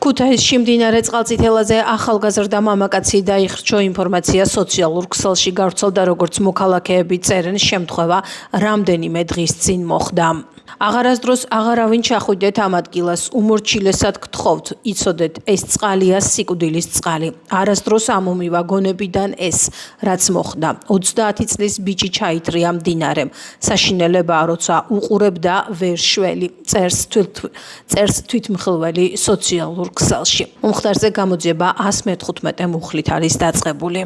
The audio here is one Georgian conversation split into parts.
ქუთაისში მდინარე წყალწითელაზე ახალგაზრდა მამაკაცი დაიხრჩო ინფორმაცია სოციალურ ქსელში გავრცელდა, როგორც მოქალაქეები წერენ, შემთხვევა რამდენიმე დღის წინ მოხდა. აღარასდროს აღარავინ ჩახვიდეთ ამ ადგილას, უმორჩილესად გთხოვთ, იცოდეთ, ეს წყალია სიკვდილის წყალი. არასდროს ამომივა გონებიდან ეს, რაც მოხდა. 30 წლის ბიჭი ჩაითრია მდინარემ. საშინელებაა, როცა უყურებდა ვერ შველი, წერს თვითმხილველი სოციალურ ქსელში. მომხდარზე გამოძიება 115 მუხლით არის დაწყებული.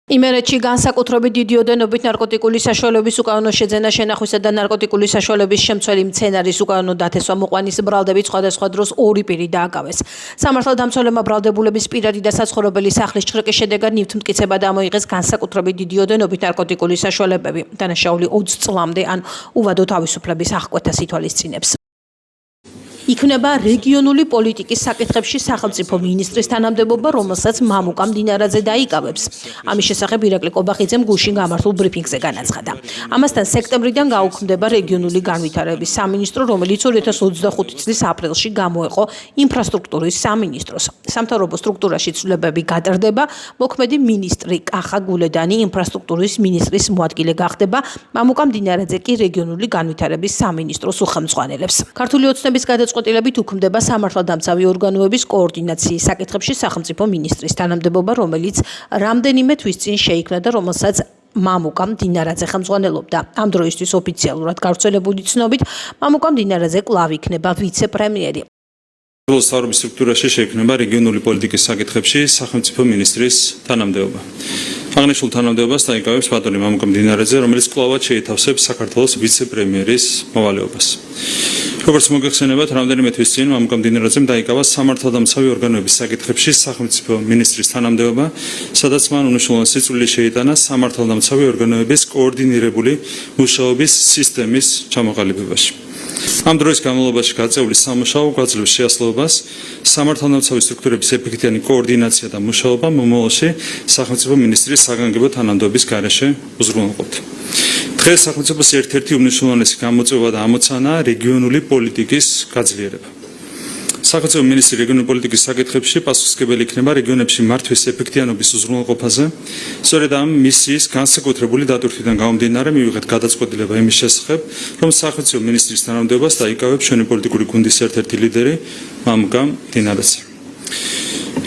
იმერეთში განსაკუთრებით დიდი ოდენობით ნარკოტიკული საშუალების უკანონო შეძენა, შენახვისა და ნარკოტიკული საშუალების შემცველი მცენარის უკანონო დათესვა მოყვანის ბრალდებით სხვადასხვა დროს ორი პირი დააკავეს. სამართალდამცველებმა ბრალდებულების პირადი და საცხოვრებელი სახლის ჭრიკის შედეგად ნივთმტკიცება დამოიღეს განსაკუთრებით დიდი ოდენობით ნარკოტიკული საშუალებები. დანაშაული 20 წლამდე ან უვადო თავისუფლების აღკვეთას ითვალისწინებს. იქნება რეგიონული პოლიტიკის საკითხებში სახელმწიფო მინისტრის თანამდებობა, რომელსაც მამუკა მდინარაძე დაიკავებს. ამის შესახებ ირაკლი კობახიძემ გუშინ გამართულ ბრიფინგზე განაცხადა. ამასთან სექტემბრიდან გაუქმდება რეგიონული განვითარების სამინისტრო, რომელიც 2025 წლის აპრილში გამოეყო ინფრასტრუქტურის სამინისტროს. სამთავრობო სტრუქტურაში ცვლილებები გატარდება, მოქმედი მინისტრი კახა გულედანი ინფრასტრუქტურის მინისტრის მოადგილე გახდება, მამუკა მდინარაძე კი რეგიონული განვითარების სამინისტროს უხელმძღვანელებს. ქართული ოცნების გადაწყვეტილებით უქმდება სამართალდამცავი ორგანოების კოორდინაციის საკითხებში სახელმწიფო მინისტრის თანამდებობა, რომელიც რამდენიმე თვის წინ შეიქმნა და რომელსაც მამუკა მდინარაძე ხელმძღვანელობდა. ამ დროისთვის ოფიციალურად გავრცელებული ცნობით, მამუკა მდინარაძე კვლავ იქნება ვიცე-პრემიერი. სამთავრობო სტრუქტურაში შეიქმნება რეგიონული პოლიტიკის საკითხებში სახელმწიფო მინისტრის თანამდებობა. აღნიშნულ თანამდებობას დაიკავებს ბატონი მამუკა მდინარაძე, რომელიც კვლავად შეითავსებს საქართველოს ვიცე-პრემიერის მოვალეობას. როგორც მოგეხსენებათ, რამდენიმე თვის წინ მამუკა მდინარაძემ დაიკავა სამართალდამცავი ორგანოების საკითხებში სახელმწიფო მინისტრის თანამდებობა, სადაც მან უმნიშვნელოვანესი წვლილი შეიტანა სამართალდამცავი ორგანოების კოორდინირებული მუშაობის სისტემის ჩამოყალიბებაში. ამ დროის განმავლობაში გაწეული სამუშაო გვაძლევს შეასრულებას სამართალდამცავი სტრუქტურების ეფექტიანი კოორდინაცია და მუშაობა მომავალში სახელმწიფო მინისტრის საგანგებო თანამდებობის გარეშე უზრუნველყოფთ. დღეს სახელმწიფოს ერთ-ერთი უმნიშვნელოვანესი გამოწვევა და ამოცანა რეგიონული პოლიტიკის გაძლიერება. სახელმწიფო მინისტრი რეგიონული პოლიტიკის საკითხებში პასუხისმგებელი იქნება რეგიონებში მართვის ეფექტიანობის უზრუნველყოფაზე. სწორედ ამ მისიის განსაკუთრებული დატვირთვიდან გამომდინარე მივიღეთ გადაწყვეტილება იმის შესახებ, რომ სახელმწიფო მინისტრის თანამდებობას დაიკავებს ჩვენი პოლიტიკური გუნდის ერთ-ერთი ლიდერი მამუკა მდინარაძე.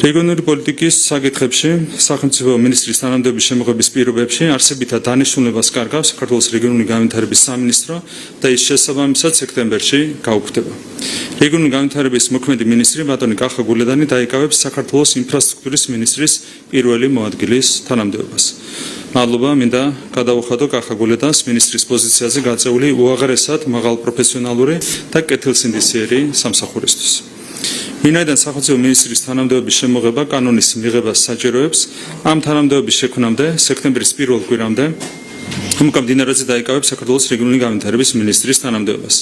რეგიონული პოლიტიკის საკითხებში სახელმწიფო მინისტრის თანამდებობის შემოღების პირობებში არსებითად დანიშნულებას კარგავს საქართველოს რეგიონული განვითარების სამინისტრო და ის შესაბამისად სექტემბერში გაუქმდება. რეგიონული განვითარების მოქმედი მინისტრი ბატონი კახა გულედანი დაიკავებს საქართველოს ინფრასტრუქტურის მინისტრის პირველი მოადგილის თანამდებობას. მადლობა მინდა გადავუხადო კახა გულედანს მინისტრის პოზიციაზე გაწეული უაღრესად მაღალპროფესიონალური და კეთილსინდისიერი სამსახურისთვის. ვინაიდან სახელმწიფო მინისტრის თანამდებობის შემოღება კანონის მიღებას საჭიროებს, ამ თანამდებობის შექმნამდე სექტემბრის პირველ კვირამდე მამუკა მდინარაძე დაიკავებს საქართველოს რეგიონული განვითარების მინისტრის თანამდებობას.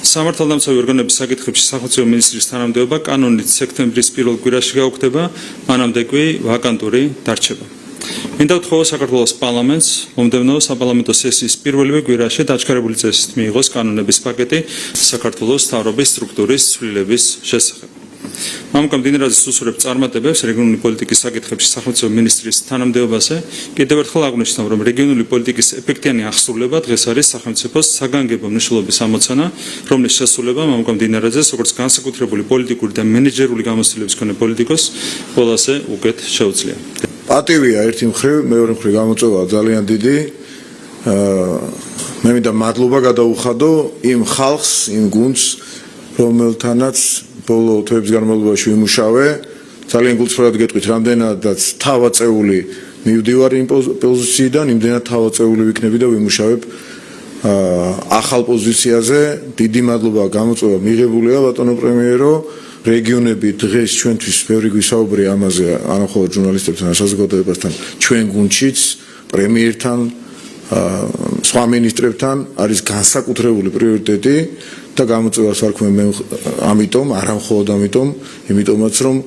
სამართალდამცავი ორგანოების საკითხებში სახელმწიფო მინისტრის თანამდებობა კანონით სექტემბრის პირველ კვირაში გაუქმდება, მანამდე კი ვაკანტური დარჩება. მინდა ვთხოვო საქართველოს პარლამენტს მომდევნო საპარლამენტო სესიის პირველივე კვირაში დაჩქარებული წესით მიიღოს კანონების პაკეტი საქართველოს მთავრობის სტრუქტურის ცვლილების შესახებ. მამუკა მდინარაძის უსურვებ წარმატებებს რეგიონული პოლიტიკის საკითხებში სახელმწიფო მინისტრის თანამდებობაზე კიდევ ერთხელ აღვნიშნავ, რომ რეგიონული პოლიტიკის ეფექტიანი აღსრულება დღეს არის სახელმწიფოს საგანგებო მნიშვნელობის ამოცანა, რომლის შესრულება მამუკა მდინარაძეს როგორც განსაკუთრებული პოლიტიკური და მენეჯერული გამოცდილების მქონე პოლიტიკოს ყველაზე უკეთ შეუძლია. პატივია ერთი მხრივ, მეორე მხრივ გამოწვევა ძალიან დიდი. მე მინდა მადლობა გადაუხადო იმ ხალხს, იმ გუნდს, რომელთანაც ბოლო თვეების განმავლობაში ვიმუშავე. ძალიან გულწრფელად გეტყვით, რამდენადაც თავაწეული მივდივარ იმ პოზიციიდან, იმდენად თავაწეული ვიქნები და ვიმუშავებ ახალ პოზიციაზე. დიდი მადლობა გამოწვევა მიღებულია ბატონო პრემიერო. რეგიონები დღეს ჩვენთვის ბევრი გვისაუბრია ამაზე, არა მხოლოდ ჟურნალისტებთან, საზოგადოებასთან, ჩვენ გუნდშიც, პრემიერთან, სხვა მინისტრებთან არის განსაკუთრებული პრიორიტეტი და გამოწვევას ვარქმევ მე ამიტომ, არა მხოლოდ ამიტომ, იმიტომაც რომ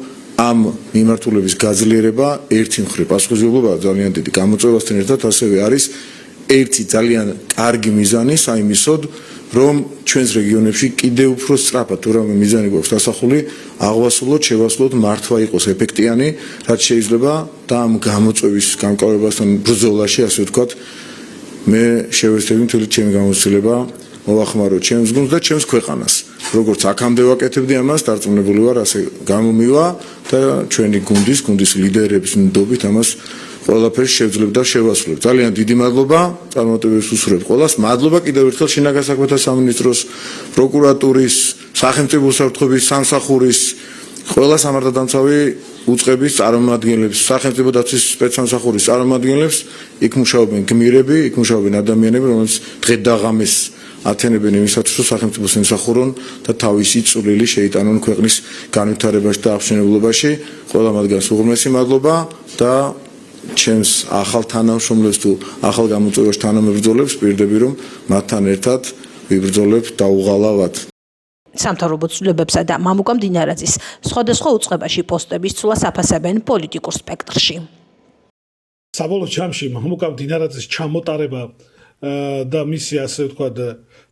ამ მიმართულების გაძლიერება ერთი მხრივ პასუხისმგებლობა ძალიან დიდი გამოწვევასთან ერთად ასევე არის ერთი ძალიან კარგი მიზანი საიმისოდ, რომ ჩვენს რეგიონებში კიდევ უფრო სწრაფად თუ რამე მიზანი გვაქვს დასახული, აღვასრულოთ, შევასრულოთ, მართვა იყოს ეფექტიანი, რაც შეიძლება და ამ გამოწვევის გამკლავებასთან ბრძოლაში, ასე ვთქვათ, მე შევეცდები მთელი ჩემი გამოცდილება მოვახმარო ჩემს გუნდს და ჩემს ქვეყანას. როგორც აქამდე ვაკეთებდი ამას, დარწმუნებული ვარ, ასე გამომივა და ჩვენი გუნდის ლიდერების ნდობით ამას ყველაფერს შევძლებ და შევასრულებ. ძალიან დიდი მადლობა, წარმატებებს უსურვებ ყველას. მადლობა კიდევ ერთხელ შინაგან საქმეთა სამინისტროს, პროკურატურის, სახელმწიფო უსაფრთხოების სამსახურის, ყველა სამართალდამცავი უწყების წარმომადგენლებს, სახელმწიფო დაცვის სპეცსამსახურის წარმომადგენლებს, იქ მუშაობენ გმირები, იქ მუშაობენ ადამიანები, რომლებიც დღე და ღამეს ათენებენ იმისათვის, რომ სახელმწიფოს ემსახურონ და თავისი წვლილი შეიტანონ ქვეყნის განვითარებაში და აღშენებლობაში. ყველა მათგანს უღრმესი მადლობა და ჩემს ახალ თანამშრომლებს თუ ახალ გამოწვევაში თანამებრძოლებს პირდები, რომ მათთან ერთად ვიბრძოლებთ და უღალავად. სამთავრობო ცვლილებებსა და მამუკა მდინარაძის სხვადასხვა უწყებაში პოსტების ცვლას აფასებენ პოლიტიკურ სპექტრში. საბოლოო ჯამში მამუკა მდინარაძის ჩამოტარება და მისი ასე ვთქვათ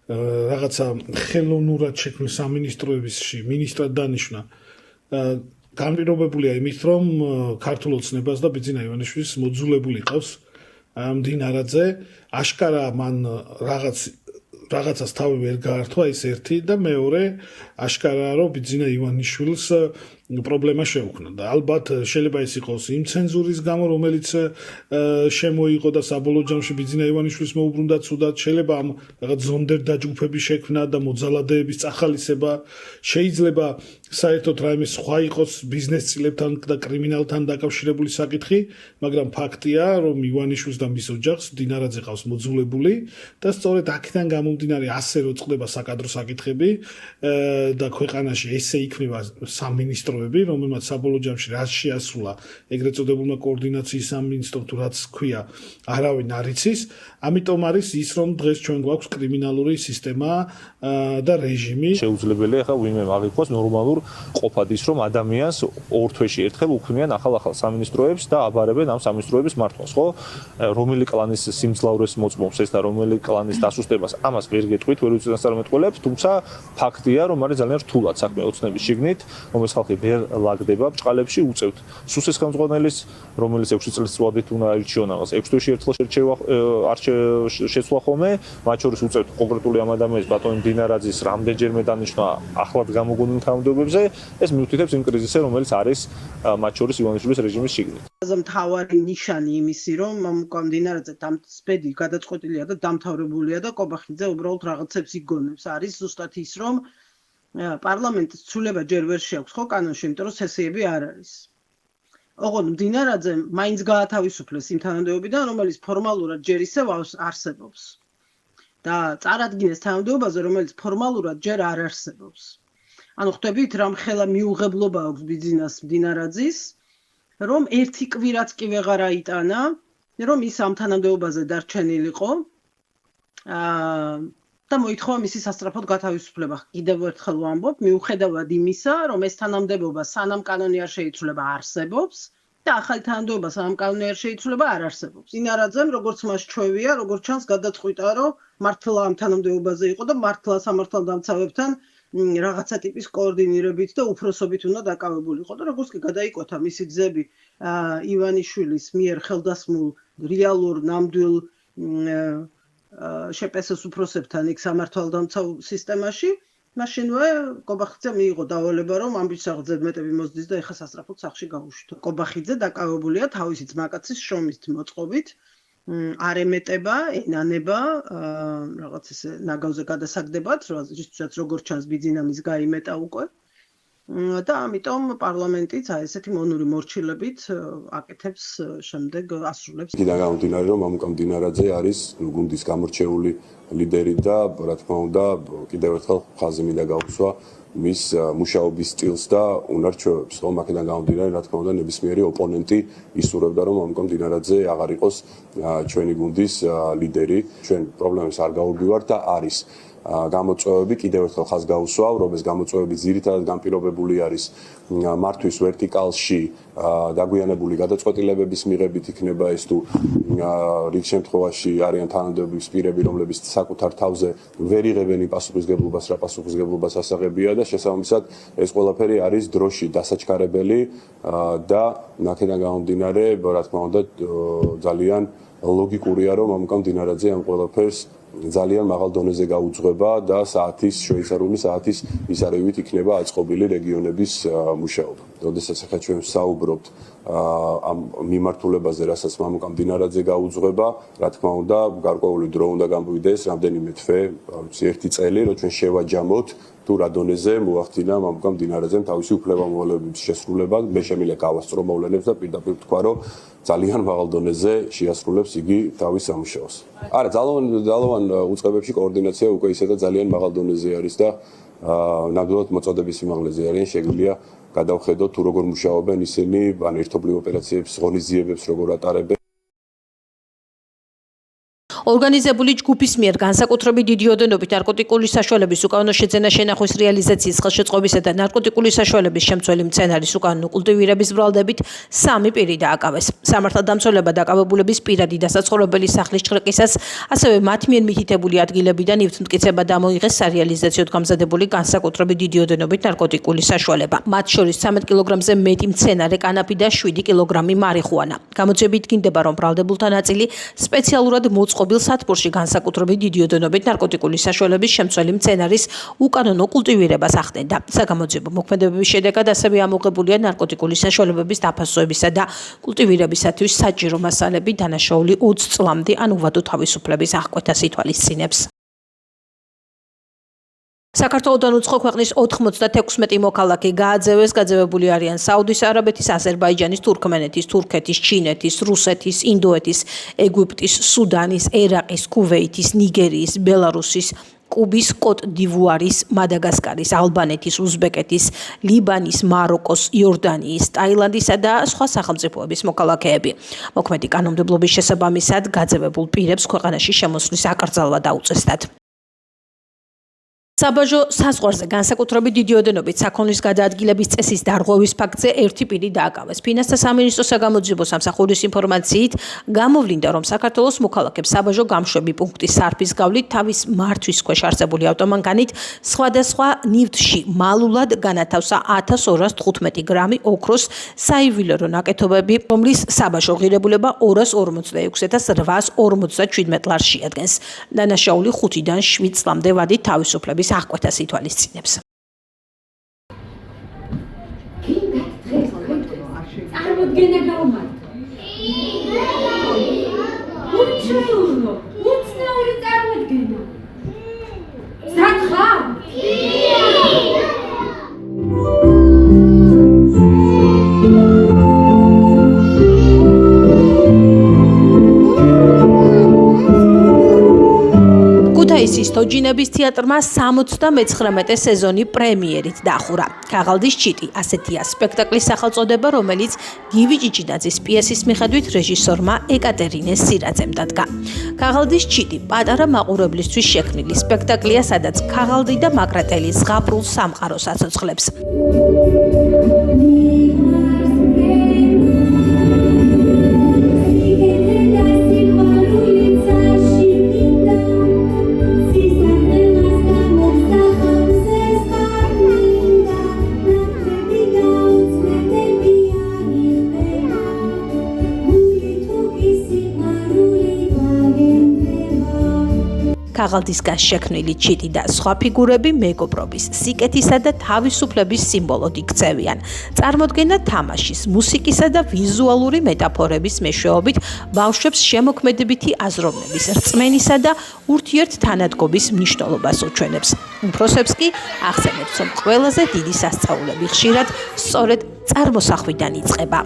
რაღაცა ხელოვნურად შექმნილ სამინისტროებისში მინისტრად დანიშვნა განპირობებულია იმით, რომ ქართულ ოცნებას და ბიძინა ივანიშვილის მოძულებული ყავს მდინარაძე, აშკარა მან რაღაცას თავი ვერ გაართვა, ის ერთი და მეორე აშკარაა, რომ ბიძინა ივანიშვილს პრობლემა შეუქმნა და ალბათ შეიძლება ის იყოს იმ ცენზურის გამო, რომელიც შემოიღო და საბოლოო ჯამში ბიძინა ივანიშვილს მოუბრუნდა ცუდად, შეიძლება ამ რაღაც ზონდერ დაჯგუფების შექმნა და მოძალადეების წახალისება, შეიძლება საერთოდ რაიმე სხვა იყოს ბიზნეს წილებთან და კრიმინალთან დაკავშირებული საკითხი, მაგრამ ფაქტია, რომ ივანიშვილს და მის ოჯახს მდინარაძე ყავს მოძულებული და სწორედ აქედან გამომდინარე ასე რომ წყდება საკადრო საკითხები და ქვეყანაში ესე იქნება სამინისტრო რომელმაც საბოლოო ჯამში რაც შეასრულა ეგრეთ წოდებულმა კოორდინაციის სამინისტრომ თუ რაც ქვია არავინ არ იცის, ამიტომ არის ის რომ დღეს ჩვენ გვაქვს კრიმინალური სისტემა და რეჟიმი. შეუძლებელია ახლა ვინმე აღიქვას ნორმალურ ყოფად ის რომ ადამიანს ორ თვეში ერთხელ უქმნიან ახალ სამინისტროებს და აბარებენ ამ სამინისტროების მართვას, ხო? რომელი კლანის სიმძლავრეს მოწმობს ეს და რომელი კლანის დასუსტებას, ამას ვერ გეტყვით, ვერ უწევს წარმატებულებს, თუმცა ფაქტია რომ არის ძალიან რთულად საქმე ოცნების შიგნით, რომელიც ხალხი ვერ ლაგდება ბჭყალებში, უწევთ სუსეს ხელმძღვანელის, რომელიც 6 წლის წვდით უნდა აირჩიონ ამას, 6 თვეში ერთხელ შეცვლა ხოლმე, მათ შორის უწევთ კონკრეტული ამ ადამიანის ბატონ მდინარაძის რამდენჯერმე დანიშნა ახლად გამოგონილ თანამდებობებზე, ეს მიუთითებს იმ კრიზისზე, რომელიც არის მათ შორის ივანიშვილის რეჟიმის შიგნით. მთავარი ნიშანი იმისი, რომ მამუკა მდინარაძე დამწბედი გადაწყვეტილია და დამთავრებულია და კობახიძე უბრალოდ რაღაცებს იგონებს. არის ზუსტად ის, რომ პარლამენტის ცვლილება ჯერ ვერ შეაქვს ხო კანონში, იმიტომ რომ სესიები არ არის. ოღონდ მდინარაძე მაინც გაათავისუფლეს იმ თანამდებობიდან, რომელიც ფორმალურად ჯერ ისევ არსებობს. და წარადგინეს თანამდებობაზე, რომელიც ფორმალურად ჯერ არ არსებობს. ანუ ხვდებით, რამ ხელა მიუღებლობა აქვს ბიძინას მდინარაძის, რომ ერთი კვირაც კი ვეღარ აიტანა, რომ ის ამ თანამდებობაზე დარჩენილიყო. და მოითხოვა მისი სასწრაფოდ გათავისუფლება. კიდევ ერთხელ ვამბობ, მიუხედავად იმისა, რომ ეს თანამდებობა სანამ კანონი არ შეიცვლება არსებობს და ახალი თანამდებობა სანამ კანონი არ შეიცვლება არ არსებობს. მდინარაძემ როგორც მას ჩვევია, როგორც ჩანს გადაწყვიტა, რომ მართლა ამ თანამდებობაზე იყო და მართლა სამართალდამცავებთან რაღაცა ტიპის კოორდინირებით და უფროსობით უნდა დაკავებულიყო და როგორც კი გადაიკვეთა მისი გზები ივანიშვილის მიერ ხელდასმულ რეალურ ნამდვილ შეპესოს უფროსებთან იქ სამართალდამცავ სისტემაში, მაშინვე კობახიძე მიიღო დავალება, რომ ამის საღრძედ მეტები მოსდის და ეხა სასწრაფოდ სახლში გაუშვით. კობახიძე დაკავებულია თავისი ძმაკაცის შრომის მოწყობით, არ ემეტება, ენანება, რაღაც ესე ნაგავზე გადასაგდებად, როდესაც როგორც ჩანს ბიძინამის გაიმეტა უკვე. და ამიტომ პარლამენტიც ესეთი მონური მორჩილებით აკეთებს შემდეგ ასრულებს. იქიდან გამომდინარე, რომ მამუკა მდინარაძე არის გუნდის გამორჩეული ლიდერი და რა თქმა უნდა კიდევ ერთხელ ხაზი მინდა გაუსვა მის მუშაობის სტილს და უნარჩვევებს. რომ აქედან გამომდინარე, რა თქმა უნდა ნებისმიერი ოპონენტი ისურვებდა, რომ მამუკა მდინარაძე აღარ იყოს ჩვენი გუნდის ლიდერი. ჩვენ პრობლემებს არ გაურბივართ და არის გამოწვევები კიდევ ერთხელ ხაზს გაუსვავ, რომ ეს გამოწვევები ძირითადად განპირობებული არის მართვის ვერტიკალში დაგვიანებული გადაწყვეტილებების მიღებით იქნება ეს თუ რიგ შემთხვევაში არიან თანამდებობის პირები, რომლებიც საკუთარ თავზე ვერ იღებენ პასუხისგებლობას, რა პასუხისგებლობას ასაღებია და შესაბამისად ეს ყველაფერი არის დროში დასაჩქარებელი და აქედან გამომდინარე, რა თქმა უნდა, ძალიან ლოგიკურია, რომ მამუკა მდინარაძე ამ ყველაფერს ძალიან მაღალ დონეზე გაუძღვება და შვეიცარიული საათის ისარევით იქნება აწყობილი რეგიონების მუშაობა. როდესაც ახლა ჩვენ ვსაუბრობთ ამ მიმართულებაზე, რასაც მამუკა მდინარაძე გაუძღვება, რა თქმა უნდა, გარკვეული დრო უნდა გამოვიდეს, რამდენიმე თვე, ერთი წელი, რომ ჩვენ შევაჯამოთ თუ რა დონეზე მოახდინა მამუკა მდინარაძემ თავისი უფლება-მოვალეობების შესრულება, მე შემიძლია გავასწრო მოვლენებს და პირდაპირ ვთქვა, რომ ძალიან მაღალ დონეზე შეასრულებს იგი თავის სამუშაოს. არა, ძალოვან უწყებებში კოორდინაცია უკვე ისედაც ძალიან მაღალ დონეზე არის და ნამდვილად მოწოდების სიმაღლეზე არიან, შეგვიძლია გადავხედოთ თუ როგორ მუშაობენ ისინი, ან ერთობლივ ოპერაციებს, ღონისძიებებს როგორ ატარებენ. ორგანიზებული ჯგუფის მიერ განსაკუთრებით დიდი ოდენობით ნარკოტიკული საშუალების უკანონო შეძენა შენახვის რეალიზაციის ხელშეწყობისა და ნარკოტიკული საშუალების შემცველი მცენარის უკანონო კულტივირების ბრალდებით 3 პირი დააკავეს. სამართალდამცველება დაკავებულების პირადი დასაცხოვრებელი სახლის ჩხრეკისას, ასევე მათ მიერ მითითებული ადგილებიდან ნივთმტკიცება დამოიღეს სარეალიზაციოდ გამზადებული განსაკუთრებით დიდი ოდენობით ნარკოტიკული საშუალება. მათ შორის 13 კილოგრამზე მეტი მცენარე კანაფი და 7 კილოგრამი მარიხუანა. გამოძიებით გინდება, რომ ბრალდებულთა ნაწილი სპეციალურად მოწყობილ სათბურში განსაკუთრებით დიდი ოდენობით ნარკოტიკული საშუალების შემცველი მცენარის უკანონო კულტივირებას ახდენდა. საგამოძიებო მოქმედებების შედეგად ასევე ამოღებულია ნარკოტიკული საშუალებების დაფასოებისა და კულტივირებისათვის საჭირო მასალები დანაშაული 20 წლამდე ან უვადო თავისუფლების აღკვეთას ითვალისწინებს. საქართველოდან უცხო ქვეყნის 96 მოქალაქე გააძევეს, გაძევებული არიან საუდის არაბეთის, აზერბაიჯანის, თურქმენეთის, თურქეთის, ჩინეთის, რუსეთის, ინდოეთის, ეგვიპტის, სუდანის, ერაყის, კუვეითის, ნიგერიის, ბელარუსის, კუბის, კოტ-დივუარის, მადაგასკარის, ალბანეთის, უზბეკეთის, ლიბანის, მაროკოს, იორდანიის, ტაილანდისა და სხვა სახელმწიფოების მოქალაქეები. მოქმედი კანონმდებლობის შესაბამისად გაძევებულ პირებს ქვეყანაში შემოსვლის აკრძალვა დაუწესდათ. საბაჟო საზღვარზე განსაკუთრებით დიდი ოდენობით საქონლის გადაადგილების წესის დარღვევის ფაქტზე 1 პირი დააკავეს. ფინანსთა სამინისტროს საგამოძიებო სამსახურის ინფორმაციით გამოვლინდა, რომ საქართველოს მოქალაქებს საბაჟო გამშვები პუნქტის სარფის გავლით თავის მართვის ქვეშ არსებული ავტომანქანით სხვადასხვა ნივთში მალულად განათავსა 1215 გრამი ოქროს საიუველირო ნაკეთობები, რომლის საბაჟო ღირებულება 246,857 ლარს შეადგენს. დანაშაული 5-დან 7 წლამდე ვადით თავისუფლების აღკვეთას ითვალისწინებს. წარმოდგენა გავმართ. უცნაური წარმოდგენა. სათხარ? ქუთაისის თოჯინების თეატრმა 79 სეზონი პრემიერით დახურა. ქაღალდის ჩიტი ასეთია სპექტაკლის სახელწოდება, რომელიც გივი ჭიჭინაძის პიესის მიხედვით რეჟისორმა ეკატერინე სირაძემ დადგა. ქაღალდის ჩიტი პატარა მაყურებლისთვის შექმნილი სპექტაკლია, სადაც ქაღალდი და მაკრატელი ზღაპრულ სამყაროს აცოცხლებს. ქაღალდისგან შექმნილი ჩიტი და სხვა ფიგურები მეგობრობის, სიკეთისა და თავისუფლების სიმბოლოდ იქცევიან. წარმოდგენა თამაშის, მუსიკისა და ვიზუალური მეტაფორების მეშვეობით ბავშვებს შემოქმედებითი აზროვნების, რწმენისა და ურთიერთთანადგობის მნიშვნელობას უჩვენებს. უფროსებს კი ახსენებს, რომ ყველაზე დიდი სასწაულები ხშირად სწორედ წარმოსახვიდან იწყება.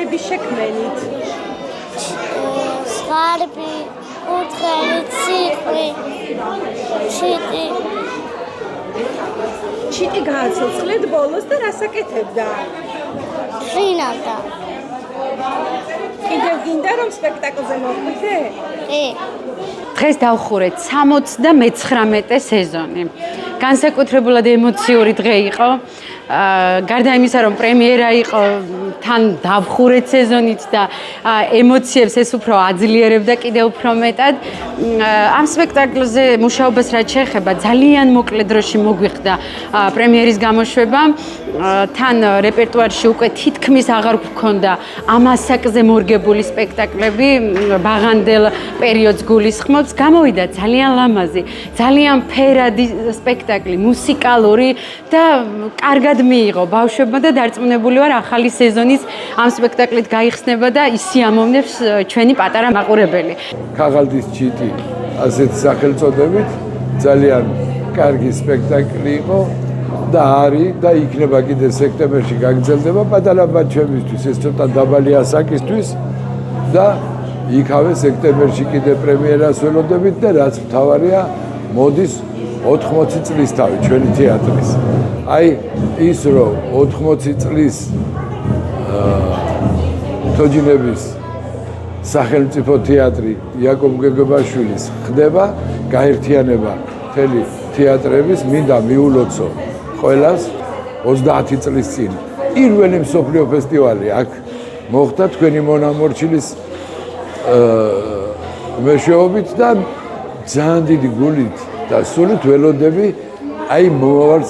ზღარების შექმენით? ზღარბი, კურდღელი, ციყვი, ჩიტი. ჩიტი გააცოცხლეთ ბოლოს და რას აკეთებდა? ფრინავდა. კიდევ გინდა რომ სპექტაკლზე მოხვიდე? კი. დღეს დავხურეთ 79 სეზონი. განსაკუთრებულად ემოციური დღე იყო. გარდა იმისა, რომ პრემიერა იყო, თან დავხურეთ სეზონით და ემოციებს ეს უფრო აძლიერებდა კიდევ უფრო მეტად. ამ სპექტაკლზე მუშაობას რაც შეეხება, ძალიან მოკლე დროში მოგვიხდა პრემიერის გამოშვება. თან რეპერტუარში უკვე თითქმის აღარ გვქონდა ამ ასაკზე მორგებული სპექტაკლები, ბაღანდელ პერიოდს გულისხმობს. გამოვიდა ძალიან ლამაზი, ძალიან ფერადი სპექტაკლი, მუსიკალური და კარგად მიიღო ბავშვებმა და დარწმუნებული ვარ ახალი სეზონის ამ სპექტაკლით გაიხსნება და ისიამოვნებს ჩვენი პატარა მაყურებელი. ქაღალდის ჩიტი ასეთ სახელწოდებით ძალიან კარგი სპექტაკლი იყო და არის და იქნება კიდე სექტემბერში გაგრძელდება პატარა ბავშვებისთვის ეს ცოტა დაბალი ასაკისთვის და იქავე სექტემბერში კიდე პრემიერას ველოდებით და რაც მთავარია მოდის 80 წლის თავი ჩვენი თეატრის. აი ის რომ 80 წლის თოჯინების სახელმწიფო თეატრი იაკობ გოგებაშვილის ხდება გაერთიანება მთელი თეატრების მინდა მიულოცო ყველას 30 წლის წინ პირველი მსოფლიო ფესტივალი აქ მოხდა თქვენი მონამორჩილის მეშვეობით და ძალიან დიდი გულით და სულით ველოდები აი მომავალ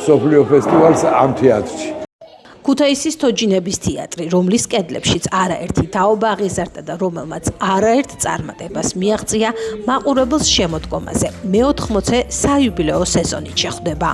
მსოფლიო ფესტივალს ამ თეატრში. ქუთაისის თოჯინების თეატრი, რომლის კედლებშიც არაერთი თაობა აღიზარდა და რომელმაც არაერთ წარმატებას მიაღწია მაყურებელს შემოდგომაზე, მე-80 საიუბილეო სეზონით შეხვდება.